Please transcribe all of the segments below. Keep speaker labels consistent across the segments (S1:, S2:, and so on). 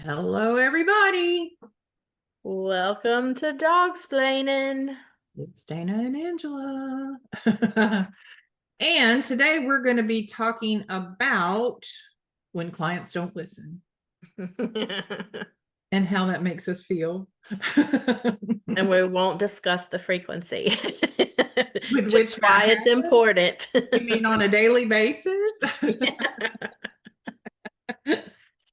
S1: Hello, everybody.
S2: Welcome to Dogsplaining.
S1: It's Dana and Angela. And today we're going to be talking about when clients don't listen and how that makes us feel.
S2: And we won't discuss the frequency.
S1: With which
S2: Just
S1: that
S2: why it's
S1: happens.
S2: important.
S1: You mean on a daily basis?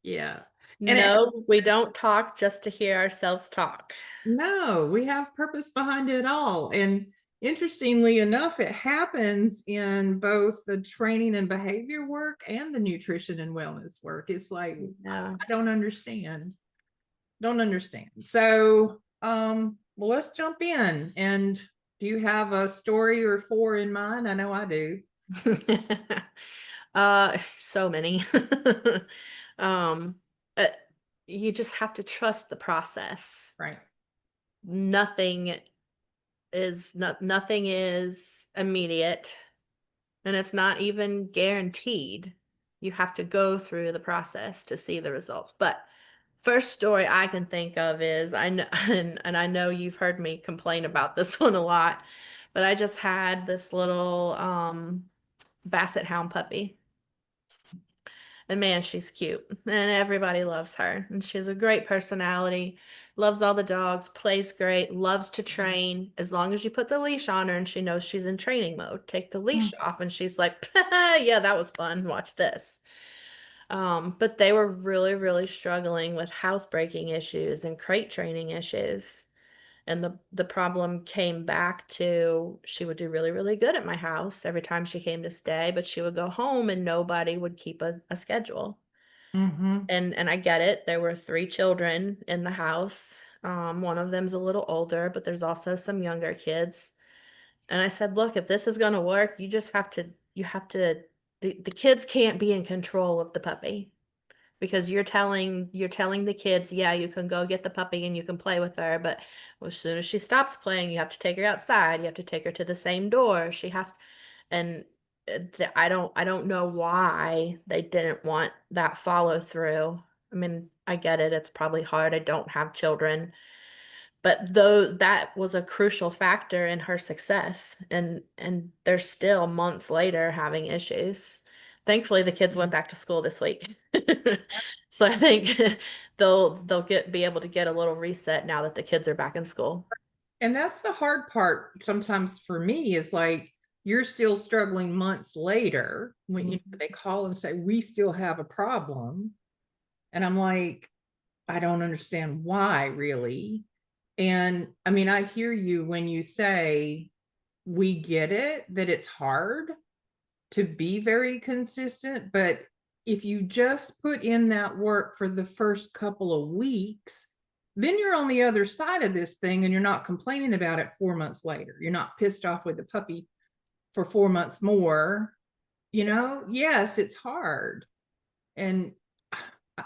S1: Yeah. And it,
S2: No, we don't talk just to hear ourselves talk.
S1: no, we have purpose behind it all. And interestingly enough, it happens in both the training and behavior work and the nutrition and wellness work. It's like,
S2: Yeah.
S1: I don't understand. Don't understand. So, well, let's jump in. And do you have a story or four in mind? I know I do.
S2: So many. Um, uh, you just have to trust the process.
S1: Right.
S2: Nothing nothing is immediate. And it's not even guaranteed. You have to go through the process to see the results. But first story I can think of is I know, and I know you've heard me complain about this one a lot, but I just had this little basset hound puppy. And man, she's cute. And everybody loves her. And she has a great personality, loves all the dogs, plays great, loves to train. As long as you put the leash on her and she knows she's in training mode, take the leash off and she's like, yeah, that was fun. Watch this. But they were really, really struggling with housebreaking issues and crate training issues. And the problem came back to she would do really, really good at my house every time she came to stay, but she would go home and nobody would keep a schedule.
S1: Mm-hmm.
S2: And I get it. There were three children in the house. One of them's a little older, but there's also some younger kids. And I said, look, if this is gonna work, you have to the kids can't be in control of the puppy because you're telling the kids, yeah, you can go get the puppy and you can play with her, but as soon as she stops playing, you have to take her outside. You have to take her to the same door. She has, and I don't know why they didn't want that follow through. I mean, I get it. It's probably hard. I don't have children, but though that was a crucial factor in her success, and they're still months later having issues. Thankfully, the kids went back to school this week. So I think they'll be able to get a little reset now that the kids are back in school.
S1: And that's the hard part sometimes for me is like you're still struggling months later when
S2: Mhm.
S1: they call and say, we still have a problem. And I'm like, I don't understand why, really. And I mean, I hear you when you say, we get it, that it's hard to be very consistent. But if you just put in that work for the first couple of weeks, then you're on the other side of this thing and you're not complaining about it 4 months later. You're not pissed off with the puppy for 4 months more. Yes, it's hard. And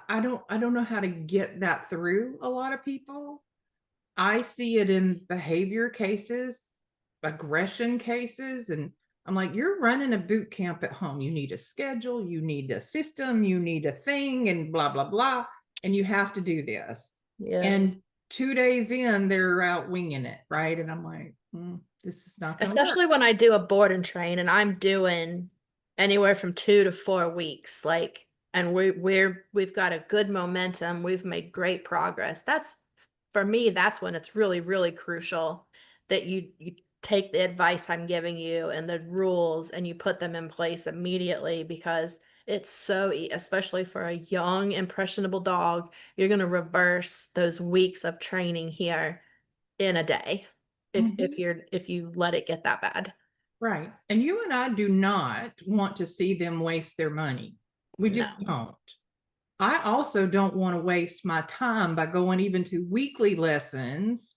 S1: I don't know how to get that through a lot of people. I see it in behavior cases, aggression cases, and I'm like, you're running a boot camp at home. You need a schedule, you need a system, you need a thing, and blah, blah, blah. And you have to do this.
S2: Yeah.
S1: And 2 days in, they're out winging it, right? And I'm like, this is not going to work.
S2: Especially when I do a board and train and I'm doing anywhere from 2 to 4 weeks, like, and we've got a good momentum, we've made great progress. That's for me, that's when it's really, really crucial that you take the advice I'm giving you and the rules and you put them in place immediately because it's especially for a young, impressionable dog, you're going to reverse those weeks of training here in a day
S1: Mhm.
S2: if you let it get that bad.
S1: Right. And you and I do not want to see them waste their money. We just
S2: No.
S1: don't. I also don't want to waste my time by going even to weekly lessons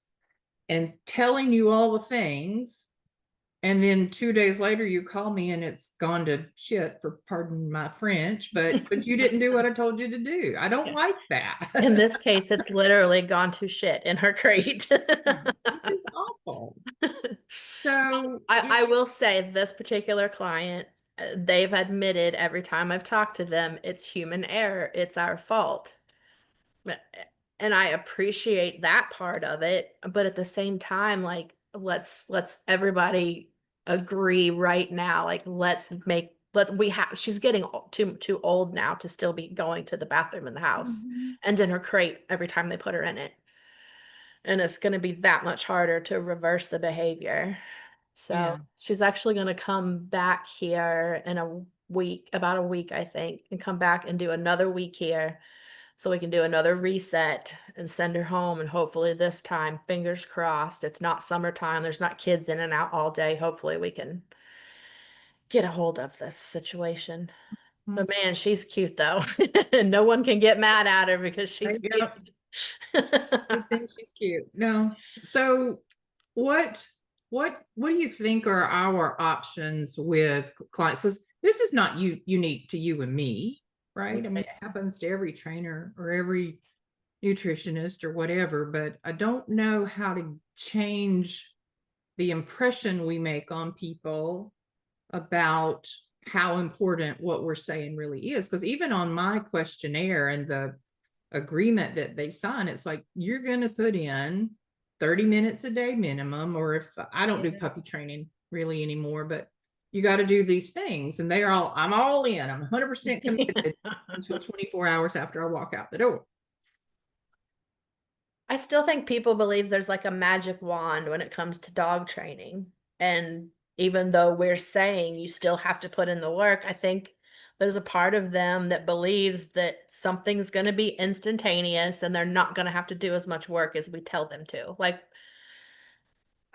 S1: and telling you all the things. And then 2 days later, you call me and it's gone to shit, for pardon my French, but you didn't do what I told you to do. I don't
S2: Yeah.
S1: like
S2: In
S1: that.
S2: this case, it's literally gone to shit in her crate.
S1: Which is awful. So,
S2: I will say this particular client, they've admitted every time I've talked to them, it's human error. It's our fault. And I appreciate that part of it, but at the same time, like let's everybody agree right now. Like let's we have she's getting too old now to still be going to the bathroom in the house
S1: Mhm.
S2: and in her crate every time they put her in it. And it's going to be that much harder to reverse the behavior. So
S1: Yeah.
S2: she's actually going to come back here in a week, about a week, I think, and come back and do another week here so we can do another reset and send her home. And hopefully this time, fingers crossed, it's not summertime. There's not kids in and out all day. Hopefully we can get a hold of this situation.
S1: Mhm.
S2: But man, she's cute though. And no one can get mad at her because she's
S1: Yep.
S2: cute.
S1: You think she's cute. No. So what what do you think are our options with clients? This is not unique to you and me, right? I mean, it happens to every trainer or every nutritionist or whatever, but I don't know how to change the impression we make on people about how important what we're saying really is. Because even on my questionnaire and the agreement that they sign, it's like you're going to put in 30 minutes a day minimum, or if I don't do
S2: Yeah.
S1: puppy training really anymore, but you got to do these things. And they're all, I'm all in, I'm 100% committed until 24 hours after I walk out the door.
S2: I still think people believe there's like a magic wand when it comes to dog training. And even though we're saying you still have to put in the work, I think there's a part of them that believes that something's going to be instantaneous and they're not going to have to do as much work as we tell them to. Like,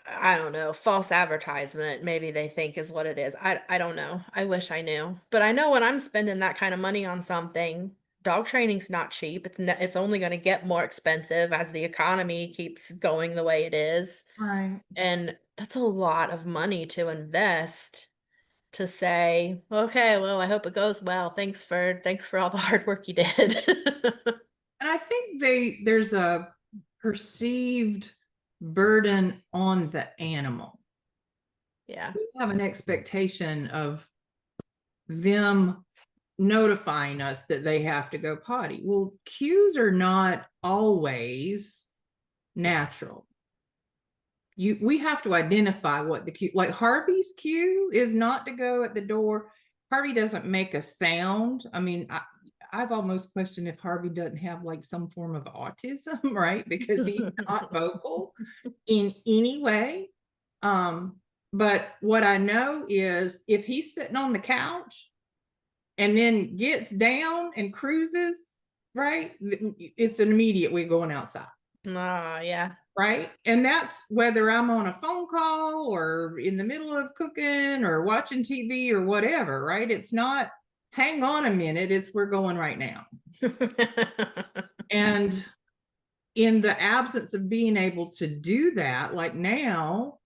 S2: I don't know, false advertisement, maybe they think is what it is. I don't know. I wish I knew. But I know when I'm spending that kind of money on something, dog training's not cheap. It's only going to get more expensive as the economy keeps going the way it is.
S1: Right.
S2: And that's a lot of money to invest to say, okay, well, I hope it goes well. Thanks for all the hard work you did.
S1: And I think there's a perceived burden on the animal.
S2: Yeah.
S1: We have an expectation of them notifying us that they have to go potty. Well, cues are not always natural. We have to identify what the cue, like Harvey's cue is not to go at the door. Harvey doesn't make a sound. I mean, I've almost questioned if Harvey doesn't have like some form of autism, right? Because he's not vocal in any way. But what I know is if he's sitting on the couch and then gets down and cruises, right? It's an immediate, we're going outside.
S2: Oh, yeah.
S1: Right. And that's whether I'm on a phone call or in the middle of cooking or watching TV or whatever. Right. It's not hang on a minute. It's we're going right now. And in the absence of being able to do that, like now,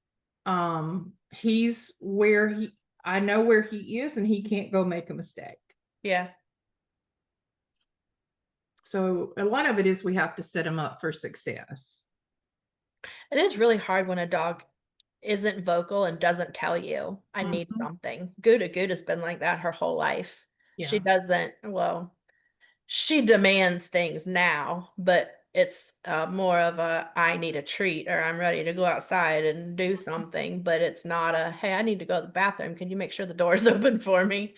S1: he's where I know where he is and he can't go make a mistake.
S2: Yeah.
S1: So a lot of it is we have to set him up for success.
S2: It is really hard when a dog isn't vocal and doesn't tell you, I need
S1: Mhm.
S2: something. Gouda's been like that her whole life. She
S1: Yeah.
S2: doesn't, well, she demands things now, but it's more of a, I need a treat or I'm ready to go outside and do something, but it's not a, hey, I need to go to the bathroom. Can you make sure the door's open for me?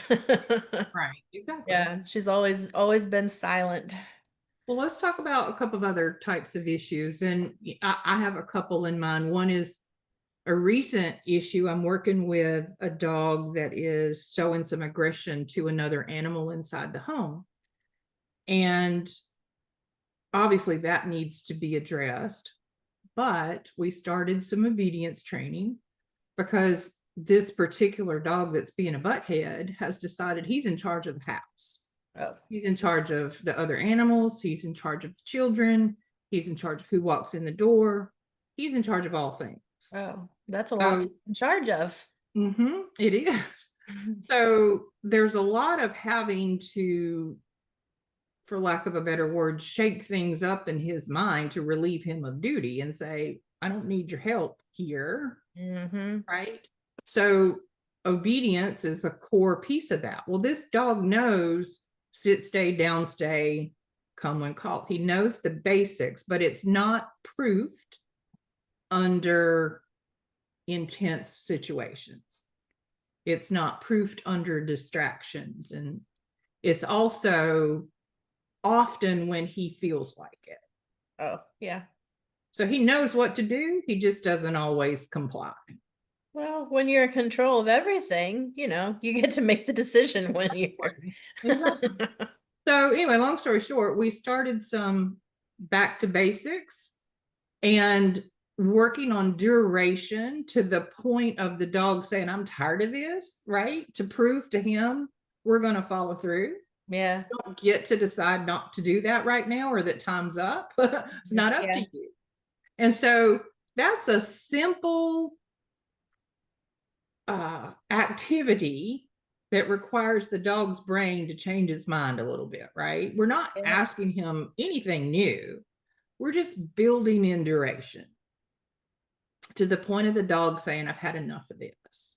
S1: Right. Exactly.
S2: Yeah, she's always been silent.
S1: Well, let's talk about a couple of other types of issues. And I have a couple in mind. One is a recent issue. I'm working with a dog that is showing some aggression to another animal inside the home. And obviously, that needs to be addressed. But we started some obedience training because this particular dog that's being a butthead has decided he's in charge of the house.
S2: Oh,
S1: He's in charge of the other animals. He's in charge of the children. He's in charge of who walks in the door. He's in charge of all things.
S2: oh, that's a lot to
S1: So,
S2: be in charge of.
S1: it is. So there's a lot of having to, for lack of a better word, shake things up in his mind to relieve him of duty and say, I don't need your help here.
S2: Hmm.
S1: Right. So obedience is a core piece of that. Well, this dog knows sit, stay, down, stay, come when called. He knows the basics, but it's not proofed under intense situations. It's not proofed under distractions. And it's also often when he feels like it.
S2: Oh, yeah.
S1: So he knows what to do. He just doesn't always comply.
S2: Well, when you're in control of everything, you get to make the decision when you're.
S1: Exactly. So anyway, long story short, we started some back to basics and working on duration to the point of the dog saying, I'm tired of this, right? To prove to him we're going to follow through.
S2: Yeah.
S1: Don't get to decide not to do that right now or that time's up. It's not up to
S2: Yeah.
S1: you. And so that's a simple activity that requires the dog's brain to change its mind a little bit, right? We're not
S2: Yeah.
S1: asking him anything new. We're just building in duration to the point of the dog saying, I've had enough of this.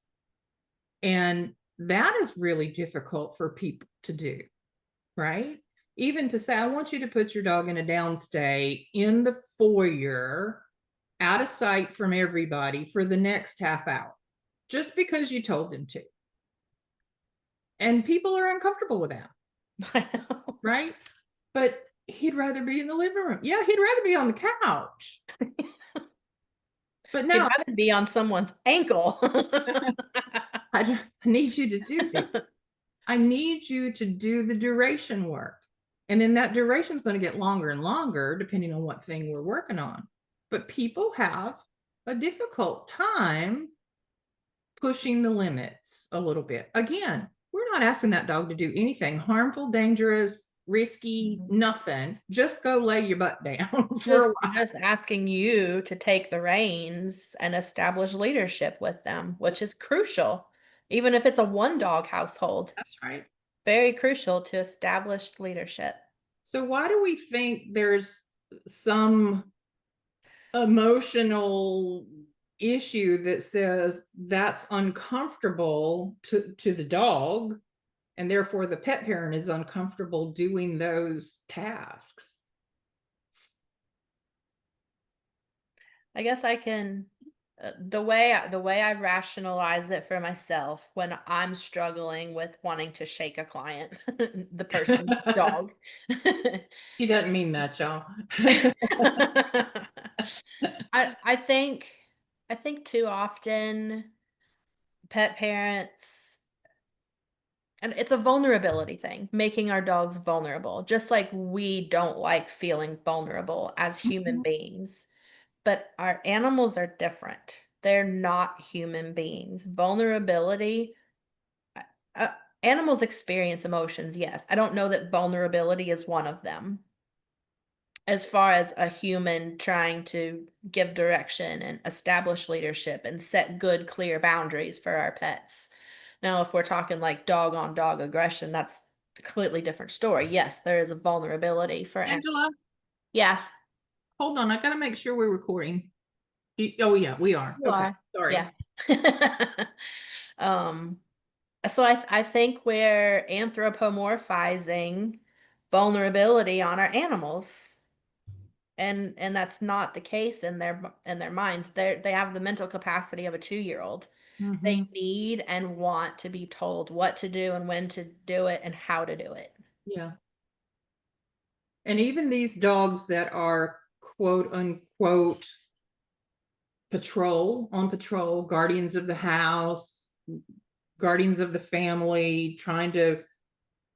S1: And that is really difficult for people to do, right? Even to say, I want you to put your dog in a down stay in the foyer, out of sight from everybody for the next half hour, just because you told them to. And people are uncomfortable with that.
S2: I know.
S1: Right? But he'd rather be in the living room. Yeah, he'd rather be on the couch. But
S2: He'd
S1: no,
S2: rather be on someone's ankle.
S1: I need you to do that. I need you to do the duration work. And then that duration is going to get longer and longer depending on what thing we're working on. But people have a difficult time pushing the limits a little bit. Again, we're not asking that dog to do anything harmful, dangerous, risky, nothing. Just go lay your butt down for a while.
S2: Just asking you to take the reins and establish leadership with them, which is crucial. Even if it's a one dog household,
S1: That's right.
S2: very crucial to establish leadership.
S1: So why do we think there's some emotional issue that says that's uncomfortable to the dog, and therefore the pet parent is uncomfortable doing those tasks?
S2: I guess I can the way I rationalize it for myself when I'm struggling with wanting to shake a client, the person's dog.
S1: She doesn't mean that, y'all.
S2: I think too often pet parents, and it's a vulnerability thing, making our dogs vulnerable, just like we don't like feeling vulnerable as human beings. But our animals are different. They're not human beings. Vulnerability, uh, animals experience emotions, yes. I don't know that vulnerability is one of them. As far as a human trying to give direction and establish leadership and set good, clear boundaries for our pets. Now, if we're talking like dog on dog aggression, that's a completely different story. Yes, there is a vulnerability for animals.
S1: Angela,
S2: Yeah,
S1: hold on. I got to make sure we're recording. Oh, yeah, we are.
S2: you
S1: Okay.
S2: are.
S1: Sorry.
S2: Yeah. um, so I think we're anthropomorphizing vulnerability on our animals. And that's not the case in their minds. They have the mental capacity of a 2-year-old. They
S1: Mhm.
S2: need and want to be told what to do and when to do it and how to do it.
S1: Yeah. And even these dogs that are quote unquote on patrol, guardians of the house, guardians of the family, trying to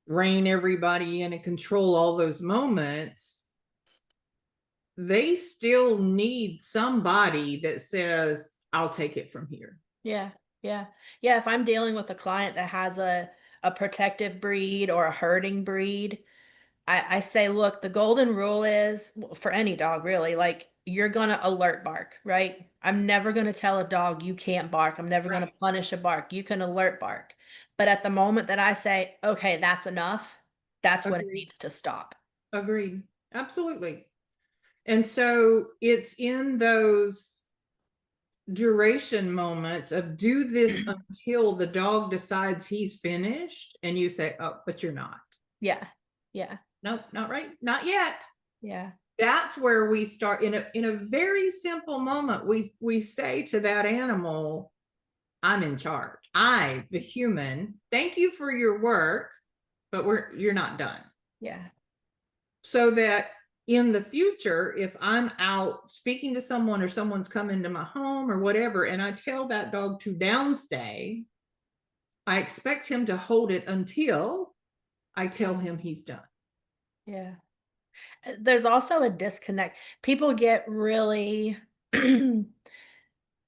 S1: rein everybody in and control all those moments, they still need somebody that says, I'll take it from here.
S2: Yeah, yeah. Yeah, if I'm dealing with a client that has a protective breed or a herding breed, I say, look, the golden rule is for any dog, really, like you're gonna alert bark, right? I'm never gonna tell a dog you can't bark. I'm never gonna
S1: Right.
S2: punish a bark. You can alert bark. But at the moment that I say, okay, that's enough, that's when it
S1: Agreed.
S2: needs to stop.
S1: Agreed. Absolutely. And so it's in those duration moments of do this until the dog decides he's finished, and you say, oh, but you're not.
S2: Yeah. Yeah.
S1: nope, not right, not yet.
S2: Yeah.
S1: That's where we start in a very simple moment. We say to that animal, I'm in charge. I, the human, thank you for your work, but you're not done.
S2: Yeah.
S1: So that in the future, if I'm out speaking to someone or someone's come into my home or whatever, and I tell that dog to downstay, I expect him to hold it until I tell him he's done.
S2: Yeah. There's also a disconnect. People get really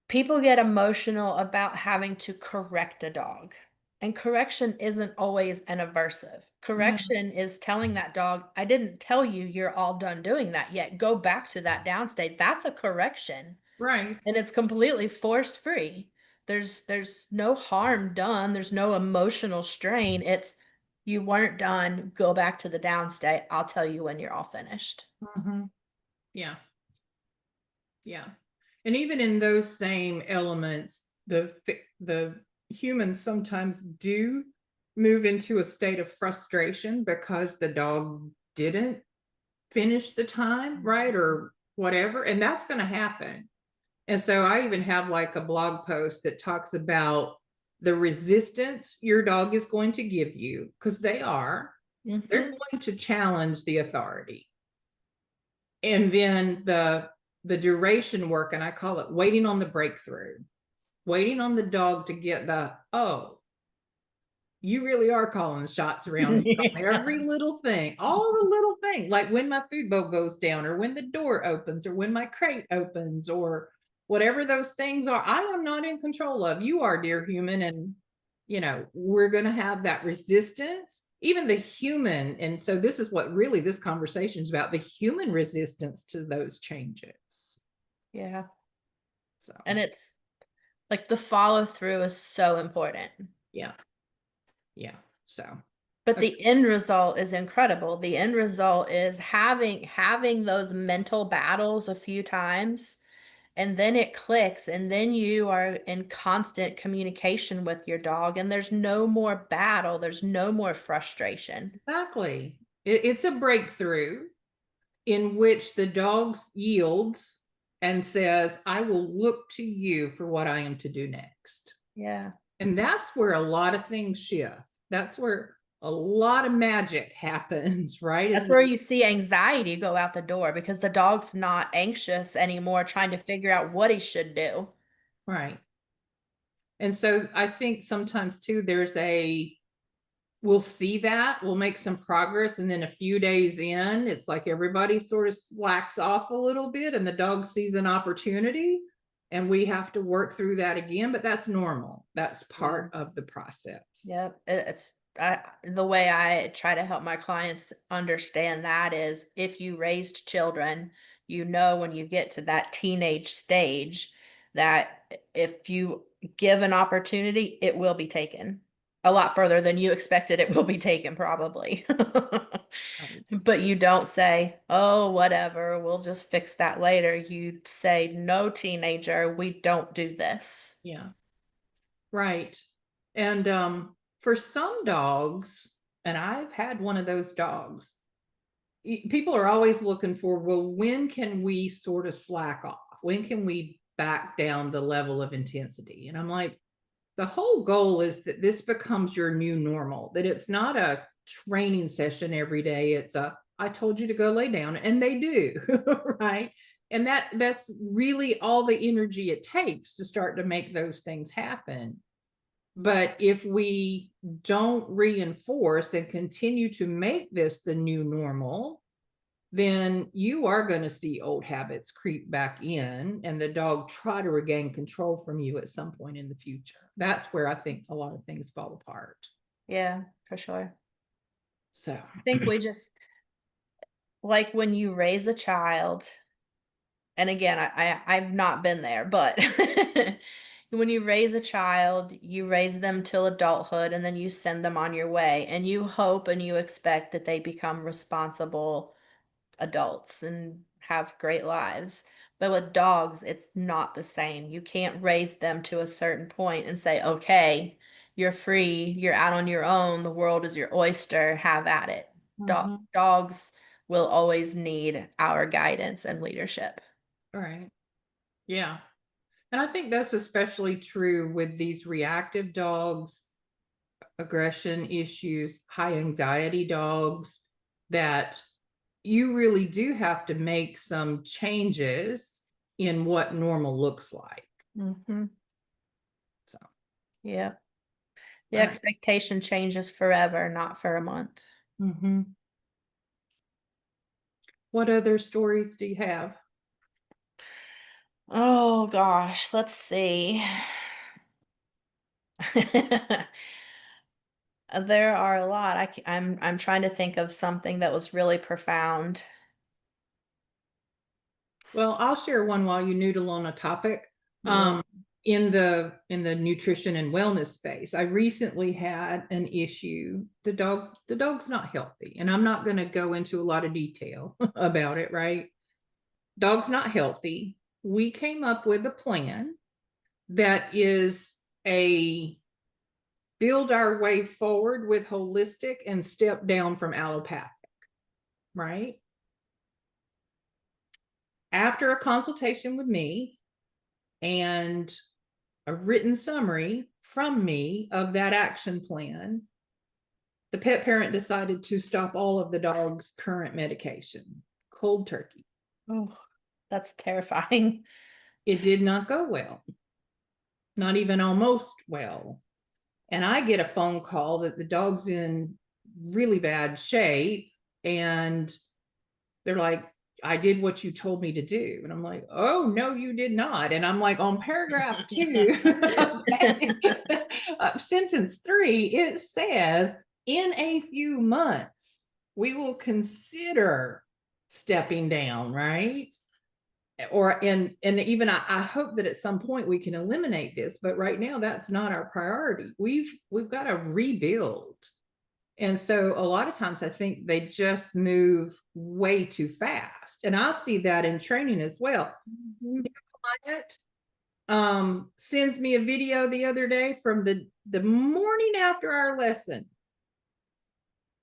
S2: people get emotional about having to correct a dog. And correction isn't always an aversive.
S1: No.
S2: Correction is telling that dog, I didn't tell you you're all done doing that yet. Go back to that downstate. That's a correction.
S1: Right.
S2: And it's completely force free. There's no harm done. There's no emotional strain. It's you weren't done. Go back to the downstate. I'll tell you when you're all finished.
S1: Mm-hmm. Yeah. Yeah. And even in those same elements, the humans sometimes do move into a state of frustration because the dog didn't finish the time, right? Or whatever. And that's going to happen. And so I even have like a blog post that talks about the resistance your dog is going to give you, because they're
S2: Mm-hmm.
S1: going to challenge the authority. And then the duration work, and I call it waiting on the breakthrough, waiting on the dog to get the, oh, you really are calling the shots around here on
S2: Yeah.
S1: every little thing, all the little things, like when my food bowl goes down, or when the door opens, or when my crate opens, or whatever those things are. I am not in control of. You are, dear human. And, we're going to have that resistance, even the human. And so this is what really this conversation is about, the human resistance to those changes.
S2: Yeah.
S1: So,
S2: And it's like the follow through is so important.
S1: yeah. Yeah. So,
S2: But
S1: okay.
S2: the end result is incredible. The end result is having those mental battles a few times and then it clicks and then you are in constant communication with your dog and there's no more battle, there's no more frustration.
S1: Exactly. It's a breakthrough in which the dog yields and says, I will look to you for what I am to do next.
S2: Yeah.
S1: And that's where a lot of things shift. That's where a lot of magic happens, right?
S2: That's
S1: Is
S2: where you see anxiety go out the door because the dog's not anxious anymore trying to figure out what he should do.
S1: right. And so I think sometimes too, we'll see that, we'll make some progress, and then a few days in, it's like everybody sort of slacks off a little bit and the dog sees an opportunity, and we have to work through that again. But that's normal, that's
S2: Yeah.
S1: part of the process.
S2: Yep. The way I try to help my clients understand that is if you raised children, you know, when you get to that teenage stage, that if you give an opportunity, it will be taken a lot further than you expected it will be taken, probably.
S1: Right.
S2: But you don't say, oh, whatever, we'll just fix that later. You say, no, teenager, we don't do this.
S1: Yeah. Right. And for some dogs, and I've had one of those dogs, people are always looking for, well, when can we sort of slack off? When can we back down the level of intensity? And I'm like, the whole goal is that this becomes your new normal, that it's not a training session every day. It's I told you to go lay down, and they do. Right. And that's really all the energy it takes to start to make those things happen. But if we don't reinforce and continue to make this the new normal, then you are going to see old habits creep back in, and the dog try to regain control from you at some point in the future. That's where I think a lot of things fall apart.
S2: Yeah, for sure.
S1: So,
S2: I think we just like when you raise a child, and again, I've not been there, but when you raise a child, you raise them till adulthood and then you send them on your way and you hope and you expect that they become responsible adults and have great lives. But with dogs, it's not the same. You can't raise them to a certain point and say, okay, you're free, you're out on your own, the world is your oyster, have at it.
S1: Mhm.
S2: Dogs will always need our guidance and leadership.
S1: Right. Yeah. And I think that's especially true with these reactive dogs, aggression issues, high anxiety dogs, that you really do have to make some changes in what normal looks like.
S2: Mm-hmm.
S1: So,
S2: Yeah. The
S1: right.
S2: expectation changes forever, not for a month.
S1: Mm-hmm. What other stories do you have?
S2: Oh gosh, let's see. There are a lot. I'm trying to think of something that was really profound.
S1: Well, I'll share one while you noodle on a topic.
S2: Yeah.
S1: In the nutrition and wellness space, I recently had an issue. The dog's not healthy, and I'm not going to go into a lot of detail about it, right? Dog's not healthy. We came up with a plan that is a build our way forward with holistic and step down from allopathic, right? After a consultation with me and a written summary from me of that action plan, the pet parent decided to stop all of the dog's current medication, cold turkey.
S2: Oh, that's terrifying.
S1: It did not go well, not even almost well. And I get a phone call that the dog's in really bad shape, and they're like, I did what you told me to do. And I'm like, oh, no, you did not. And I'm like, on paragraph 2 sentence 3, it says, in a few months, we will consider stepping down, right? Or and even I hope that at some point we can eliminate this, but right now that's not our priority. We've got to rebuild. And so a lot of times I think they just move way too fast. And I see that in training as well.
S2: Mhm.
S1: Client sends me a video the other day from the morning after our lesson.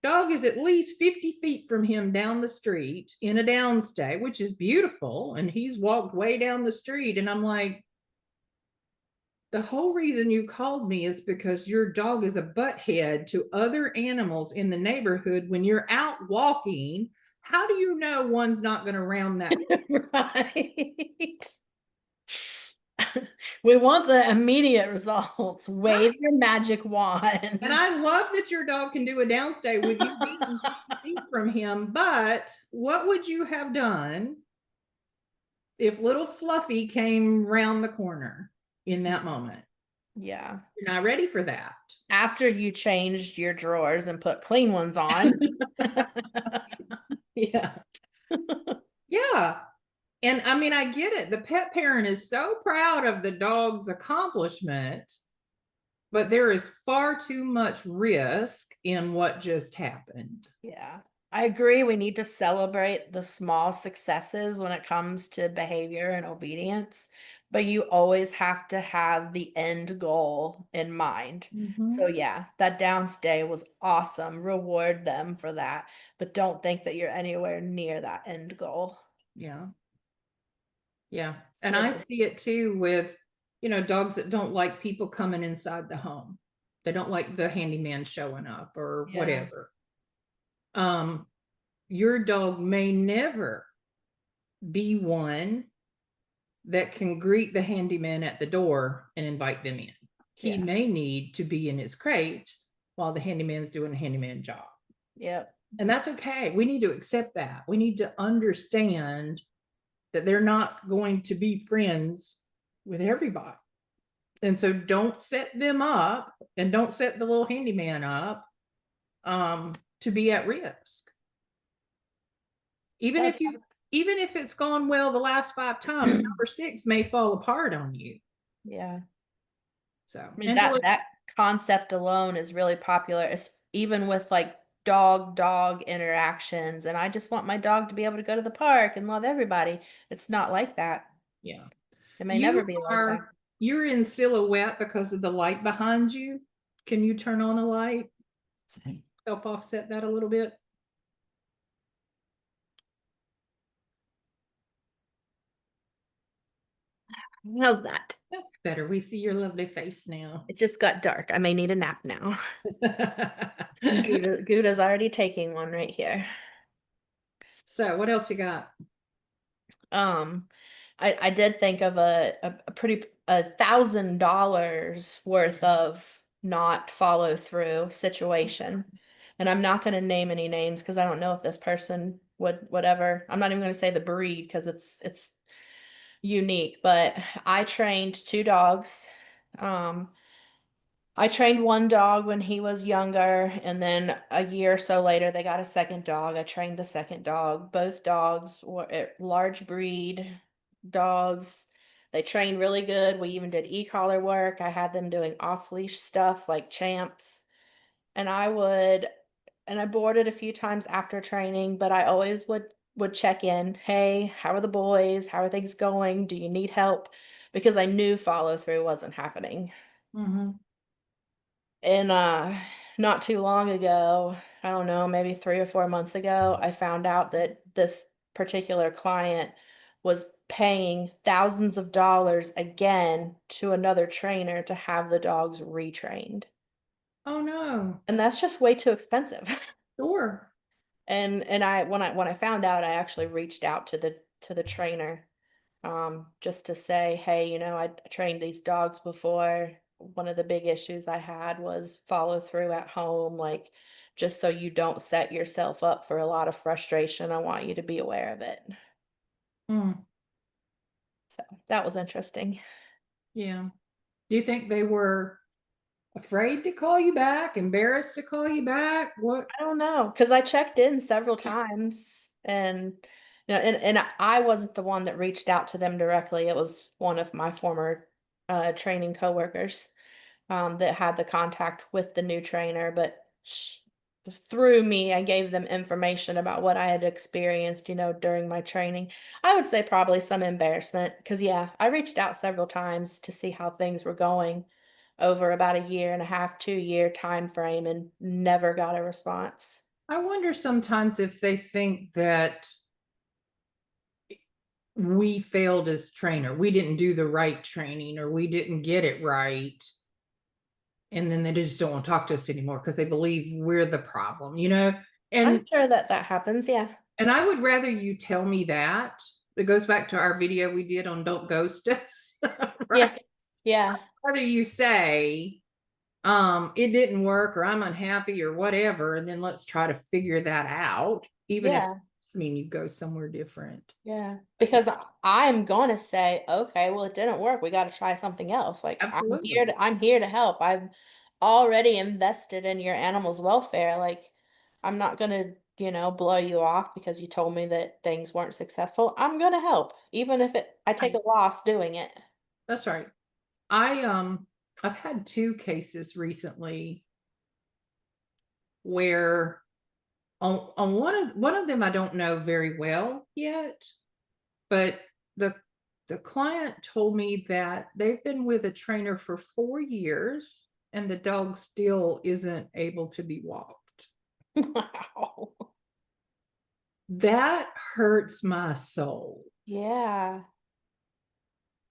S1: Dog is at least 50 feet from him down the street in a downstay, which is beautiful. And he's walked way down the street. And I'm like, the whole reason you called me is because your dog is a butthead to other animals in the neighborhood when you're out walking. How do you know one's not going to round that?
S2: Right. We want the immediate results.
S1: Right.
S2: Wave your magic wand.
S1: And I love that your dog can do a downstay with you being 50 feet from him. But what would you have done if little Fluffy came round the corner in that moment?
S2: Yeah.
S1: You're not ready for that.
S2: After you changed your drawers and put clean ones on.
S1: Yeah. Yeah. And I mean, I get it. The pet parent is so proud of the dog's accomplishment, but there is far too much risk in what just happened.
S2: Yeah. I agree. We need to celebrate the small successes when it comes to behavior and obedience, but you always have to have the end goal in mind. So,
S1: Mhm.
S2: yeah, that downstay was awesome. Reward them for that, but don't think that you're anywhere near that end goal.
S1: Yeah. Yeah.
S2: It's
S1: And
S2: good
S1: I
S2: to,
S1: see it too with, dogs that don't like people coming inside the home. They don't like the handyman showing up or
S2: yeah,
S1: whatever. Um, your dog may never be one that can greet the handyman at the door and invite them in. He
S2: yeah,
S1: may need to be in his crate while the handyman's doing a handyman job.
S2: yep,
S1: And that's okay. We need to accept that. We need to understand that they're not going to be friends with everybody. And so don't set them up and don't set the little handyman up to be at risk. Even
S2: that,
S1: if you even if it's gone well the last 5 times, number 6 may fall apart on you.
S2: yeah.
S1: So
S2: I mean
S1: Angela,
S2: that concept alone is really popular, even with like dog interactions. And I just want my dog to be able to go to the park and love everybody. It's not like that.
S1: yeah.
S2: It may never
S1: You
S2: be like that.
S1: you're in silhouette because of the light behind you. Can you turn on a light? Help offset that a little bit.
S2: How's that?
S1: That's better. We see your lovely face now.
S2: It just got dark. I may need a nap now. Gouda's already taking one right here.
S1: So what else you got?
S2: Um, I did think of a pretty $1,000 worth of not follow through situation. And I'm not going to name any names because I don't know if this person would whatever. I'm not even going to say the breed because it's unique, but I trained two dogs. Um, I trained one dog when he was younger, and then a year or so later, they got a second dog. I trained the second dog. Both dogs were large breed dogs. They trained really good. We even did e-collar work. I had them doing off-leash stuff like champs. And I boarded a few times after training, but I always would check in. Hey, how are the boys? How are things going? Do you need help? Because I knew follow through wasn't happening.
S1: Mhm.
S2: And not too long ago, I don't know, maybe 3 or 4 months ago, I found out that this particular client was paying thousands of dollars again to another trainer to have the dogs retrained.
S1: Oh no.
S2: And that's just way too expensive.
S1: Sure.
S2: And when I found out, I actually reached out to the trainer just to say, hey, I trained these dogs before. One of the big issues I had was follow through at home, like just so you don't set yourself up for a lot of frustration. I want you to be aware of it.
S1: Mm,
S2: So that was interesting.
S1: yeah. Do you think they were afraid to call you back, embarrassed to call you back? What?
S2: I don't know, because I checked in several times and and I wasn't the one that reached out to them directly. It was one of my former training coworkers that had the contact with the new trainer, but through me, I gave them information about what I had experienced, during my training. I would say probably some embarrassment because, yeah, I reached out several times to see how things were going over about a year and a half, 2 year time frame and never got a response.
S1: I wonder sometimes if they think that we failed as trainer. We didn't do the right training or we didn't get it right. And then they just don't want to talk to us anymore because they believe we're the problem, you know?
S2: I'm
S1: And
S2: sure that that happens. Yeah.
S1: and I would rather you tell me that. It goes back to our video we did on Don't Ghost Us,
S2: Yeah.
S1: right?
S2: Yeah.
S1: Whether you say, it didn't work or I'm unhappy or whatever, and then let's try to figure that out, even if
S2: Yeah.
S1: it's mean you go somewhere different.
S2: Yeah.
S1: But yeah,
S2: Because I'm going to say, okay, well, it didn't work. We got to try something else. Like
S1: absolutely.
S2: I'm here to help. I've already invested in your animal's welfare. Like I'm not going to, blow you off because you told me that things weren't successful. I'm going to help, even if I take
S1: Right.
S2: a loss doing it.
S1: That's right. I've had two cases recently where on one of them I don't know very well yet, but the the client told me that they've been with a trainer for 4 years and the dog still isn't able to be walked.
S2: Wow.
S1: That hurts my soul.
S2: Yeah.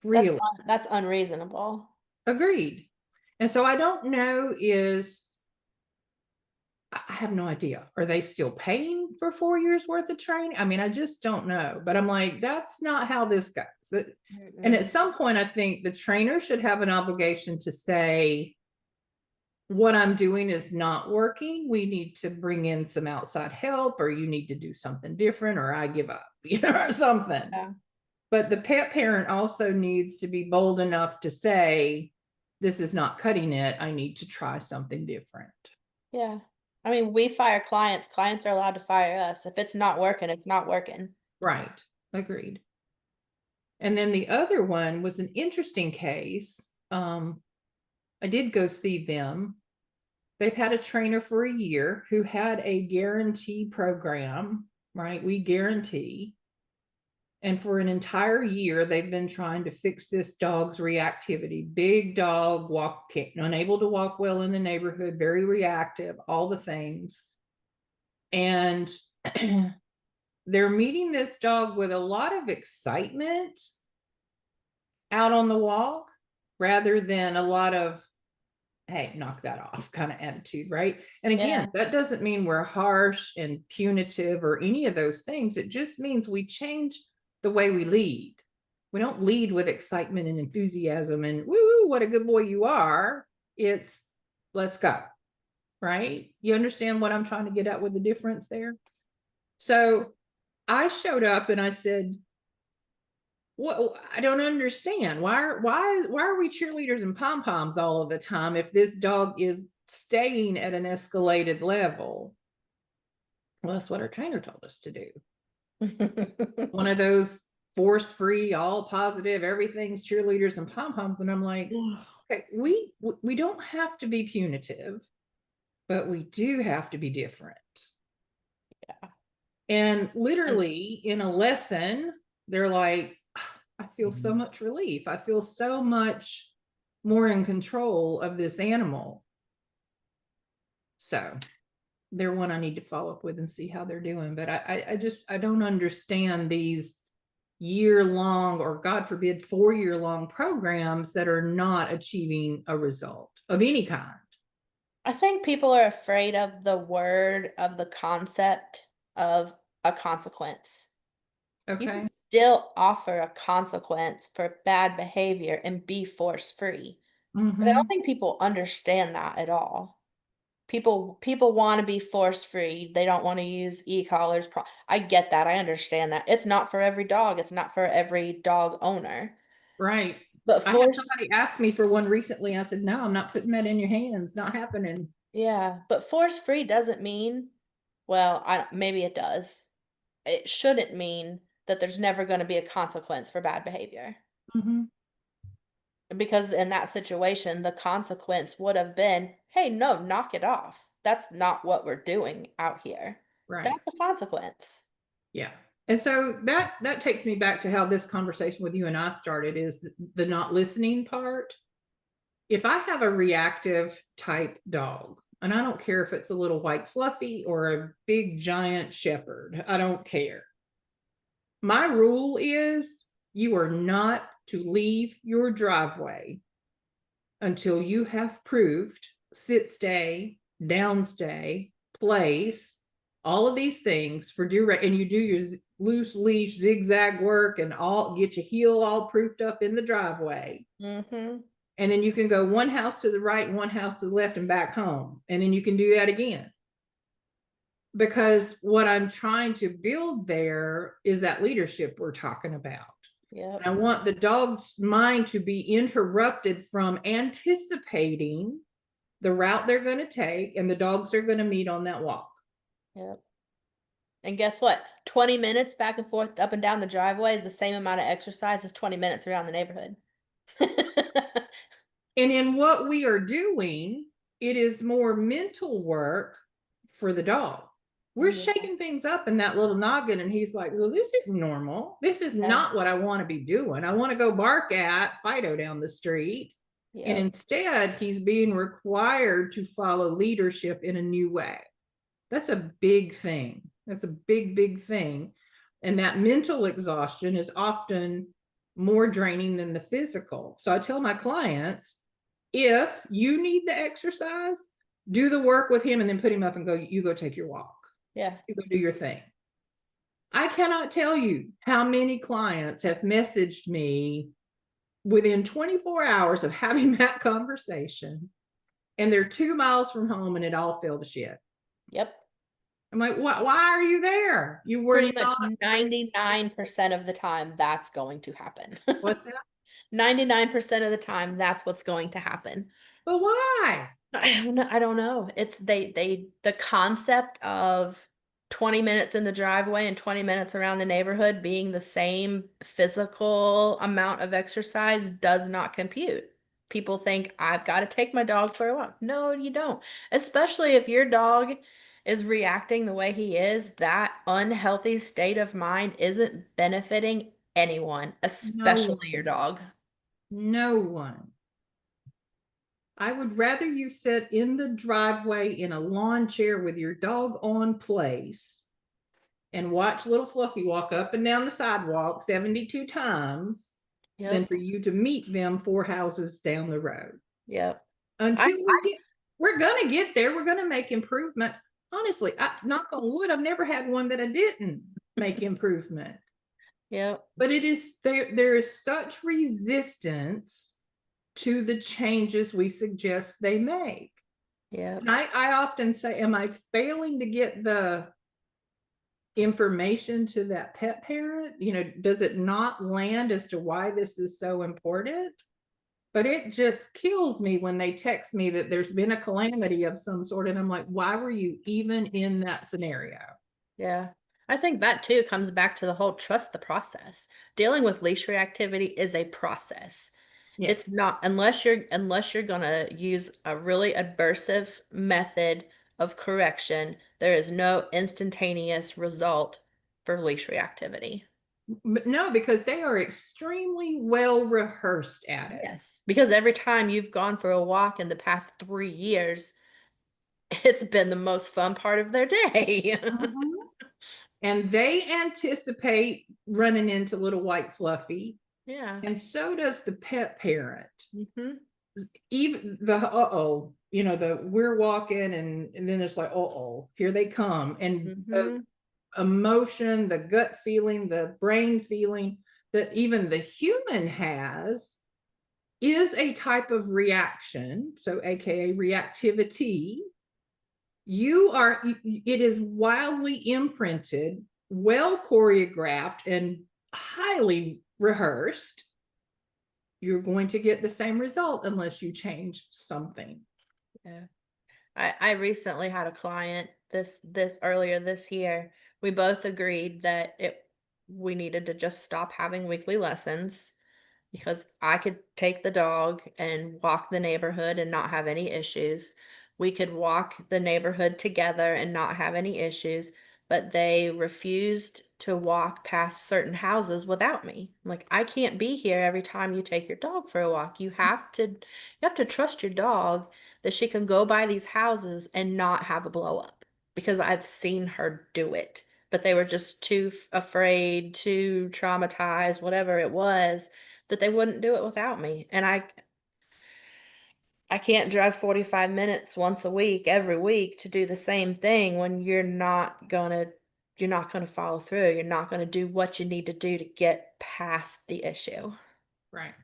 S1: Really.
S2: That's unreasonable.
S1: Agreed. And so I don't know is I have no idea. Are they still paying for 4 years worth of training? I mean, I just don't know. But I'm like, that's not how this goes. And at
S2: Mm-mm.
S1: some point, I think the trainer should have an obligation to say, what I'm doing is not working. We need to bring in some outside help, or you need to do something different, or I give up, or something.
S2: Yeah.
S1: But the pet parent also needs to be bold enough to say, this is not cutting it. I need to try something different.
S2: Yeah. I mean, we fire clients. Clients are allowed to fire us. If it's not working, it's not working.
S1: Right. Agreed. And then the other one was an interesting case. I did go see them. They've had a trainer for a year who had a guarantee program, right? We guarantee. And for an entire year, they've been trying to fix this dog's reactivity. Big dog, unable to walk well in the neighborhood, very reactive, all the things. And they're meeting this dog with a lot of excitement, out on the walk rather than a lot of, hey, knock that off kind of attitude, right? And again,
S2: Yeah.
S1: that doesn't mean we're harsh and punitive or any of those things. It just means we change the way we lead. We don't lead with excitement and enthusiasm and woo, what a good boy you are. It's let's go, right? You understand what I'm trying to get at with the difference there? So I showed up and I said, what, I don't understand. Why are we cheerleaders and pom poms all of the time if this dog is staying at an escalated level? Well, that's what our trainer told us to do. One of those force free, all positive, everything's cheerleaders and pom poms, and I'm like, okay, we don't have to be punitive, but we do have to be different.
S2: Yeah.
S1: And literally in a lesson, they're like, I feel so much relief. I feel so much more in control of this animal. So they're one I need to follow up with and see how they're doing. But I don't understand these year-long or God forbid 4-year-long programs that are not achieving a result of any kind.
S2: I think people are afraid of the word, of the concept of a consequence. You can
S1: Okay.
S2: still offer a consequence for bad behavior and be force free. But I don't
S1: Mm-hmm.
S2: think people understand that at all. People want to be force free. They don't want to use e-collars. I get that. I understand that. It's not for every dog. It's not for every dog owner.
S1: Right.
S2: But
S1: I had
S2: force
S1: somebody ask me for one recently. I said, no, I'm not putting that in your hands. Not happening.
S2: Yeah, but force free doesn't mean, well, maybe it does. It shouldn't mean that there's never going to be a consequence for bad behavior.
S1: Mm-hmm.
S2: Because in that situation, the consequence would have been, hey, no, knock it off. That's not what we're doing out here.
S1: Right.
S2: That's a consequence.
S1: Yeah. And so that takes me back to how this conversation with you and I started is the not listening part. If I have a reactive type dog, and I don't care if it's a little white fluffy or a big giant shepherd, I don't care. My rule is you are not to leave your driveway until you have proved sit stay, down stay, place, all of these things for direct, and you do your loose leash zigzag work and all get your heel all proofed up in the driveway.
S2: Mm-hmm.
S1: And then you can go one house to the right, one house to the left, and back home. And then you can do that again. Because what I'm trying to build there is that leadership we're talking about.
S2: Yep.
S1: I want the dog's mind to be interrupted from anticipating the route they're going to take and the dogs are going to meet on that walk.
S2: Yep. And guess what? 20 minutes back and forth up and down the driveway is the same amount of exercise as 20 minutes around the neighborhood.
S1: And in what we are doing, it is more mental work for the dog. We're
S2: Yeah.
S1: shaking things up in that little noggin, and he's like, well, this isn't normal. This is
S2: Yeah.
S1: not what I want to be doing. I want to go bark at Fido down the street. And
S2: Yep.
S1: instead, he's being required to follow leadership in a new way. That's a big thing. That's a big thing. And that mental exhaustion is often more draining than the physical. So I tell my clients, if you need the exercise, do the work with him and then put him up and go, you go take your walk.
S2: Yeah.
S1: You go do your thing. I cannot tell you how many clients have messaged me within 24 hours of having that conversation, and they're 2 miles from home and it all fell to shit.
S2: Yep.
S1: I'm like, why are you there? You were
S2: Pretty much
S1: not ready.
S2: 99% of the time, that's going to happen.
S1: What's that?
S2: 99% of the time, that's what's going to happen.
S1: But why?
S2: I don't know. It's the concept of 20 minutes in the driveway and 20 minutes around the neighborhood being the same physical amount of exercise does not compute. People think I've got to take my dog for a walk. No, you don't. Especially if your dog is reacting the way he is, that unhealthy state of mind isn't benefiting anyone,
S1: No
S2: especially your
S1: one.
S2: dog.
S1: No one. I would rather you sit in the driveway in a lawn chair with your dog on place and watch little Fluffy walk up and down the sidewalk 72 times than
S2: Yep.
S1: for you to meet them 4 houses down the road.
S2: Yep. I
S1: Until we're gonna get there, we're gonna make improvement. Honestly, knock on wood, I've never had one that I didn't make improvement.
S2: Yep.
S1: But it is there is such resistance to the changes we suggest they make.
S2: Yep.
S1: And I often say, am I failing to get the information to that pet parent? Does it not land as to why this is so important? But it just kills me when they text me that there's been a calamity of some sort. And I'm like, why were you even in that scenario?
S2: Yeah. I think that too comes back to the whole trust the process. Dealing with leash reactivity is a process. It's
S1: Yes.
S2: not unless you're gonna use a really aversive method of correction, there is no instantaneous result for leash reactivity.
S1: But no, because they are extremely well rehearsed at it.
S2: Yes, because every time you've gone for a walk in the past 3 years, it's been the most fun part of their day.
S1: Mhm. And they anticipate running into little white fluffy.
S2: Yeah.
S1: And so does the pet parent.
S2: Hmm.
S1: Even the the we're walking and then it's like, here they come. And the
S2: Hmm.
S1: emotion, the gut feeling, the brain feeling that even the human has is a type of reaction. So, AKA reactivity. It is wildly imprinted, well choreographed, and highly rehearsed. You're going to get the same result unless you change something.
S2: Yeah. I recently had a client this earlier this year. We both agreed that it we needed to just stop having weekly lessons because I could take the dog and walk the neighborhood and not have any issues. We could walk the neighborhood together and not have any issues, but they refused to walk past certain houses without me. Like, I can't be here every time you take your dog for a walk. You have to trust your dog that she can go by these houses and not have a blow up because I've seen her do it. But they were just too afraid, too traumatized, whatever it was, that they wouldn't do it without me. And I can't drive 45 minutes once a week every week to do the same thing when you're not going to follow through. You're not going to do what you need to do to get past the issue.
S1: Right.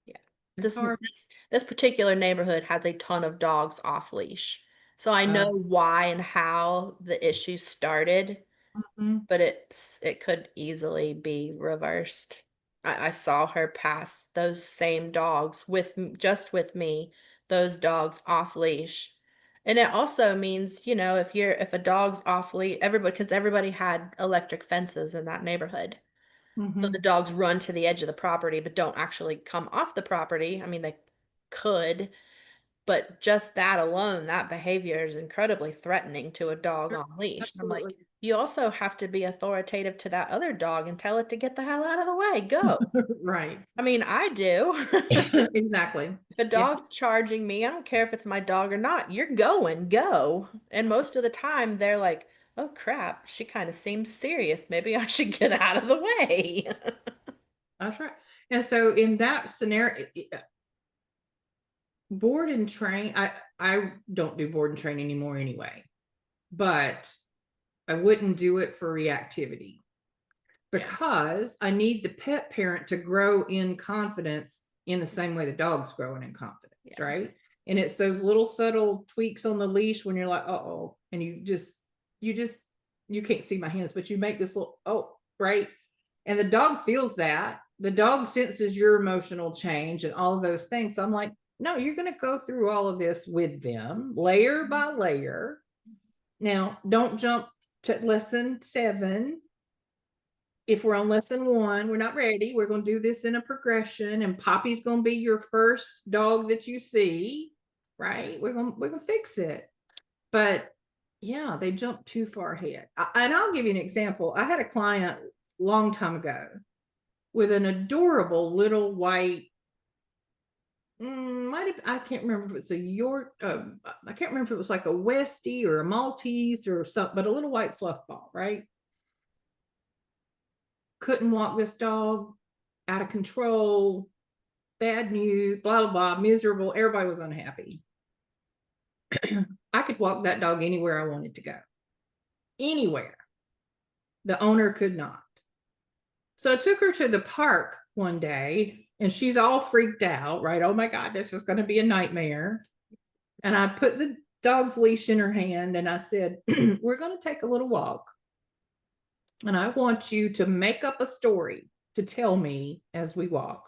S2: Yeah.
S1: It's
S2: This
S1: hard.
S2: this particular neighborhood has a ton of dogs off leash. So I know why and how the issue started,
S1: Mhm.
S2: but it could easily be reversed. I saw her pass those same dogs just with me, those dogs off leash. And it also means, if a dog's off leash, because everybody had electric fences in that neighborhood. So the
S1: Mhm.
S2: dogs run to the edge of the property but don't actually come off the property. I mean, they could, but just that alone, that behavior is incredibly threatening to a dog
S1: Sure.
S2: on leash. And I'm like,
S1: Absolutely.
S2: you also have to be authoritative to that other dog and tell it to get the hell out of the way. Go.
S1: Right.
S2: I mean, I do.
S1: Exactly.
S2: If a
S1: Yeah.
S2: dog's charging me, I don't care if it's my dog or not. You're going, go. And most of the time, they're like, oh crap, she kind of seems serious. Maybe I should get out of the way.
S1: That's right. And so in that scenario, board and train, I don't do board and train anymore anyway, but I wouldn't do it for reactivity
S2: Yeah.
S1: because I need the pet parent to grow in confidence in the same way the dog's growing in confidence,
S2: Yeah.
S1: right? And it's those little subtle tweaks on the leash when you're like, and you just, you can't see my hands, but you make this little, right? And the dog feels that. The dog senses your emotional change and all of those things. So I'm like, no, you're going to go through all of this with them, layer by layer. Now, don't jump to lesson 7. If we're on lesson 1, we're not ready. We're going to do this in a progression, and Poppy's going to be your first dog that you see, right? We're going to fix it. But yeah, they jumped too far ahead. And I'll give you an example. I had a client long time ago with an adorable little white. I can't remember if it's a York. I can't remember if it was like a Westie or a Maltese or something, but a little white fluff ball, right? couldn't walk this dog, out of control, bad news, blah, blah, blah, miserable. Everybody was unhappy. I could walk that dog anywhere I wanted to go. Anywhere. The owner could not. So I took her to the park one day and she's all freaked out, right? Oh my God, this is going to be a nightmare. And I put the dog's leash in her hand and I said, we're going to take a little walk. And I want you to make up a story to tell me as we walk.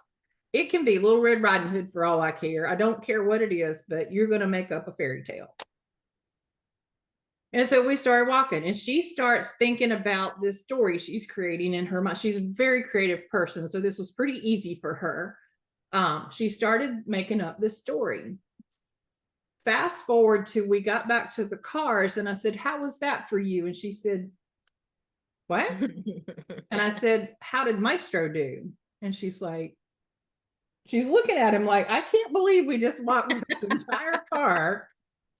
S1: It can be Little Red Riding Hood for all I care. I don't care what it is, but you're going to make up a fairy tale. And so we started walking and she starts thinking about this story she's creating in her mind. She's a very creative person. So this was pretty easy for her. She started making up this story. Fast forward to we got back to the cars and I said, how was that for you? And she said, what? And I said, how did Maestro do? And she's like, she's looking at him like, I can't believe we just walked this entire park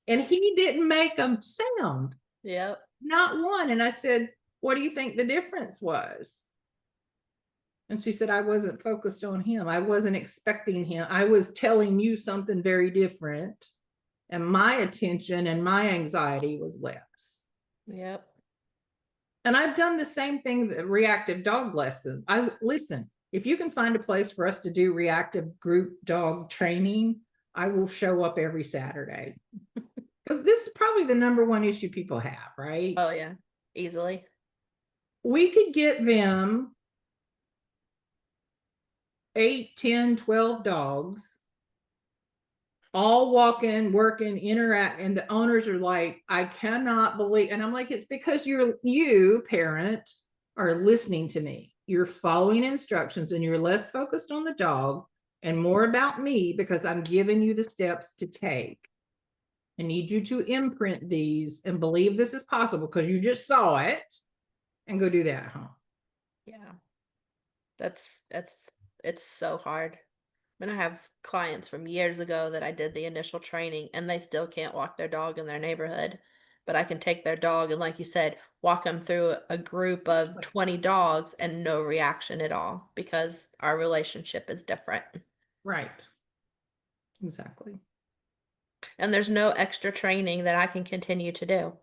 S1: and he didn't make them sound.
S2: Yep.
S1: Not one. And I said, what do you think the difference was? And she said, I wasn't focused on him. I wasn't expecting him. I was telling you something very different. And my attention and my anxiety was less.
S2: Yep.
S1: And I've done the same thing, the reactive dog lesson. Listen, if you can find a place for us to do reactive group dog training, I will show up every Saturday. Because this is probably the number one issue people have, right?
S2: Oh yeah, easily.
S1: We could get them 8, 10, 12 dogs all walking, working, interact, and the owners are like, I cannot believe, and I'm like, it's because you parent are listening to me. You're following instructions and you're less focused on the dog and more about me because I'm giving you the steps to take. I need you to imprint these and believe this is possible because you just saw it and go do that at home.
S2: Yeah. It's so hard. I mean, I have clients from years ago that I did the initial training and they still can't walk their dog in their neighborhood. But I can take their dog and, like you said, walk them through a group of 20 dogs and no reaction at all because our relationship is different.
S1: Right. Exactly.
S2: And there's no extra training that I can continue to do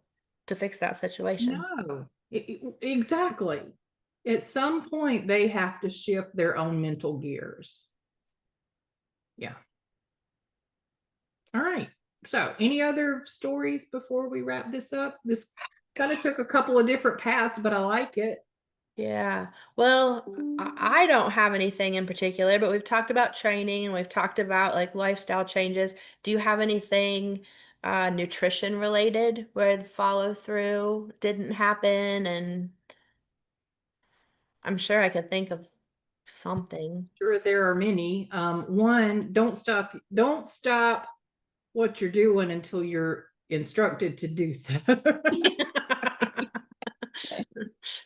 S2: to fix that situation.
S1: No, exactly. At some point, they have to shift their own mental gears. Yeah. All right. So, any other stories before we wrap this up? This kind of took a couple of different paths, but I like it.
S2: Yeah. Well, I don't have anything in particular, but we've talked about training and we've talked about like lifestyle changes. Do you have anything nutrition related where the follow through didn't happen? And I'm sure I could think of something.
S1: Sure, there are many. One, don't stop what you're doing until you're instructed to do so.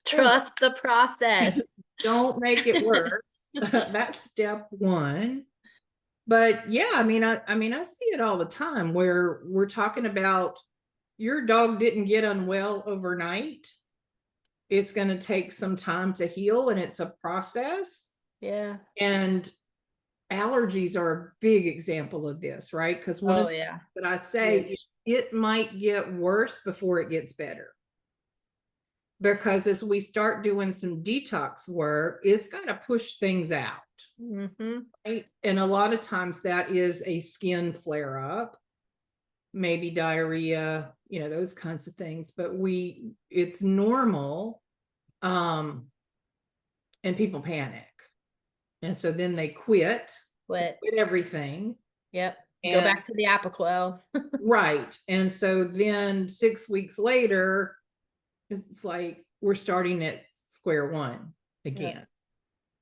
S2: Trust the process.
S1: Don't make it worse. That's step one. But yeah, I mean, I see it all the time where we're talking about your dog didn't get unwell overnight. It's going to take some time to heal and it's a process.
S2: Yeah.
S1: And allergies are a big example of this, right? Because one of the things that I say is it might get worse before it gets better. Because as we start doing some detox work, it's got to push things out. Right? And a lot of times that is a skin flare up, maybe diarrhea, those kinds of things. But it's normal. And people panic. And so then they quit everything.
S2: Yep. Go back to the Apoquel.
S1: Right. And so then 6 weeks later, it's like we're starting at square one again. Yep.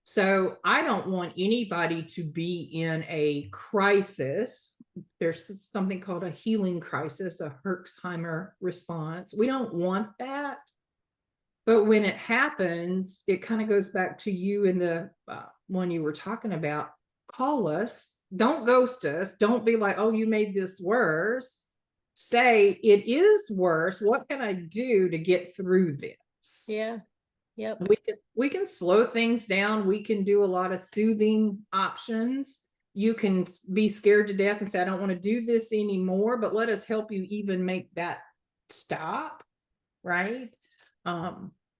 S1: So I don't want anybody to be in a crisis. There's something called a healing crisis, a Herxheimer response. We don't want that. But when it happens, it kind of goes back to you in the one you were talking about. Call us. Don't ghost us. Don't be like, oh, you made this worse. Say, it is worse. What can I do to get through this?
S2: Yeah. Yep.
S1: We can slow things down. We can do a lot of soothing options. You can be scared to death and say, I don't want to do this anymore, but let us help you even make that stop, right?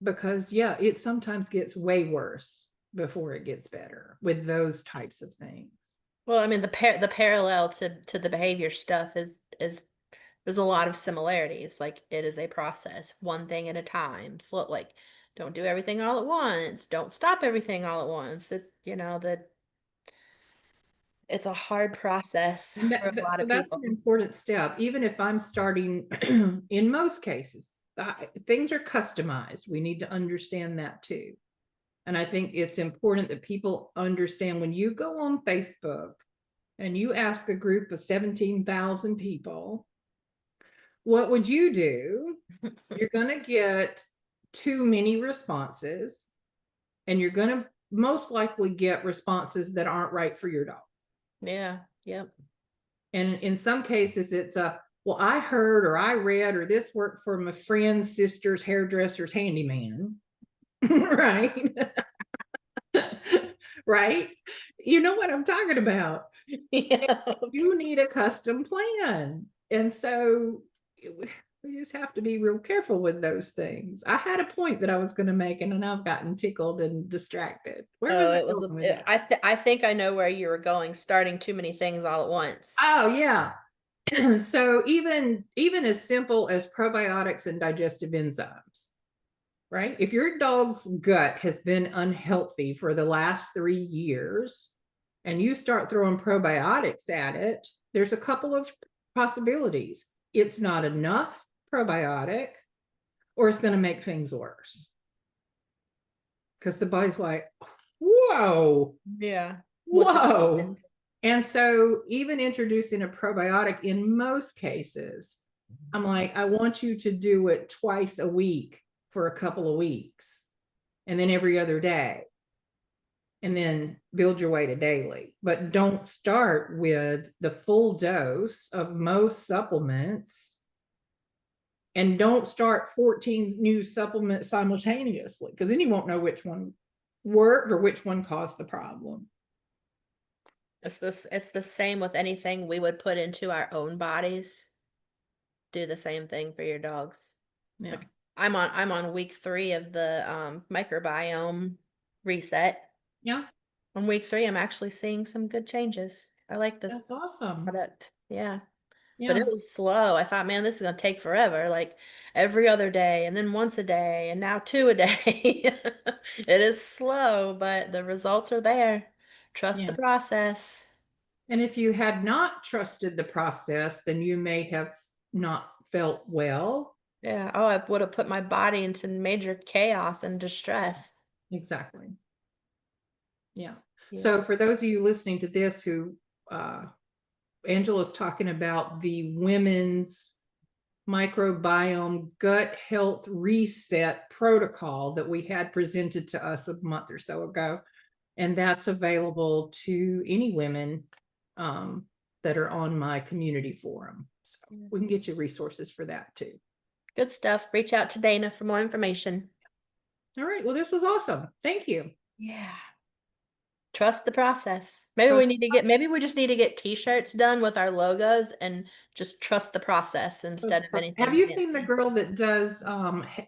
S1: Because yeah, it sometimes gets way worse before it gets better with those types of things.
S2: Well, I mean, the parallel to the behavior stuff is there's a lot of similarities. Like it is a process, one thing at a time. So like, don't do everything all at once. Don't stop everything all at once. That it's a hard process for a lot
S1: So
S2: of
S1: that's an
S2: people.
S1: important step. Even if I'm starting, in most cases, things are customized. We need to understand that too. And I think it's important that people understand when you go on Facebook and you ask a group of 17,000 people, what would you do? You're going to get too many responses, and you're going to most likely get responses that aren't right for your dog.
S2: Yeah. Yep.
S1: And in some cases, it's well, I heard or I read or this worked for my friend's sister's hairdresser's handyman. Right. Right. You know what I'm talking about.
S2: Yeah.
S1: You need a custom plan. And so we just have to be real careful with those things. I had a point that I was going to make, and then I've gotten tickled and distracted. Where was
S2: Oh,
S1: I
S2: it was
S1: going with that?
S2: I think I know where you were going, starting too many things all at once.
S1: Oh, yeah. So even as simple as probiotics and digestive enzymes, right? If your dog's gut has been unhealthy for the last 3 years and you start throwing probiotics at it, there's a couple of possibilities. It's not enough probiotic, or it's going to make things worse. Because the body's like, whoa,
S2: Yeah. What just
S1: whoa.
S2: happened?
S1: And so even introducing a probiotic in most cases, I'm like, I want you to do it twice a week for a couple of weeks, and then every other day, and then build your way to daily. But don't start with the full dose of most supplements, and don't start 14 new supplements simultaneously, because then you won't know which one worked or which one caused the problem.
S2: It's the same with anything we would put into our own bodies. Do the same thing for your dogs.
S1: Yeah.
S2: Like I'm on week 3 of the microbiome reset.
S1: Yeah.
S2: On week 3, I'm actually seeing some good changes. I like this
S1: That's awesome.
S2: product. Yeah. But it
S1: Yeah.
S2: was slow. I thought, man, this is gonna take forever. Like every other day, and then once a day, and now 2 a day. It is slow, but the results are there. Trust the
S1: Yeah.
S2: process.
S1: And if you had not trusted the process, then you may have not felt well.
S2: Yeah. Oh, I would have put my body into major chaos and distress.
S1: Exactly. Yeah.
S2: Yeah.
S1: So for those of you listening to this who Angela's talking about the women's microbiome gut health reset protocol that we had presented to us a month or so ago. And that's available to any women that are on my community forum. So we can get you resources for that too.
S2: Good stuff. Reach out to Dana for more information.
S1: All right. Well, this was awesome. Thank you.
S2: Yeah. Trust the process. Maybe we
S1: Trust
S2: need to get, maybe we just need to get t-shirts done with our logos and just trust the process instead of
S1: Have
S2: anything
S1: you seen the
S2: fancy.
S1: girl that does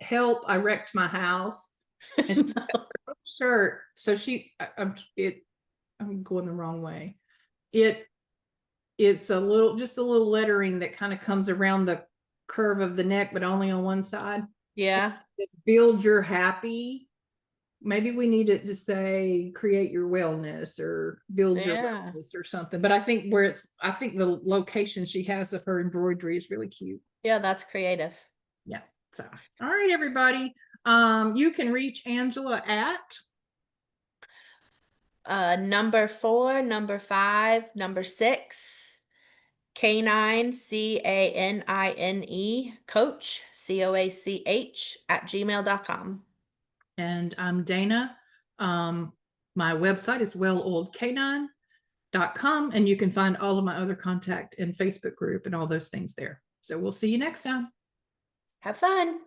S1: help I wrecked my house? And she shirt. So I'm going the wrong way. It's just a little lettering that kind of comes around the curve of the neck, but only on one side.
S2: Yeah.
S1: It's build your happy. Maybe we need it to say create your wellness or build your
S2: Yeah.
S1: wellness or something. But I think the location she has of her embroidery is really cute.
S2: Yeah, that's creative.
S1: Yeah. So, all right, everybody. You can reach Angela at
S2: Number 4, number 5, number 6, canine, CANINE, coach, COACH at gmail.com.
S1: and I'm Dana. My website is welloiledcanine.com, and you can find all of my other contact and Facebook group and all those things there. So we'll see you next time.
S2: Have fun.